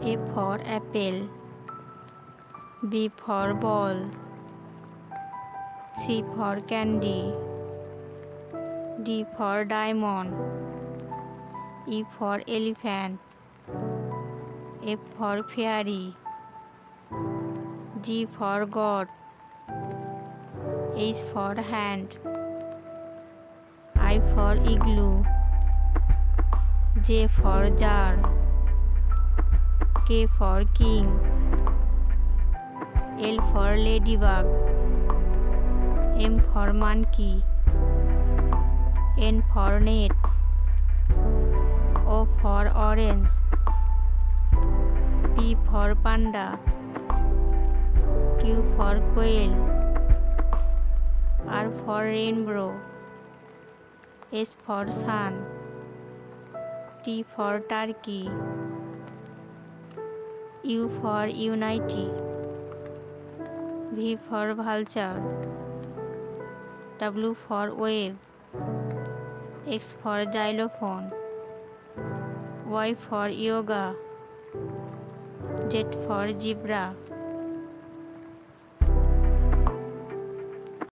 A for apple, B for ball, C for candy, D for diamond, E for elephant, F for fairy, G for God, H for hand, I for igloo, J for jar, K for king, L for ladybug, M for monkey, N for net, O for orange, P for panda, Q for quail, R for rainbow, S for sun, T for turkey, U for unity, V for vulture, W for wave, X for xylophone, Y for yoga, Z for zebra.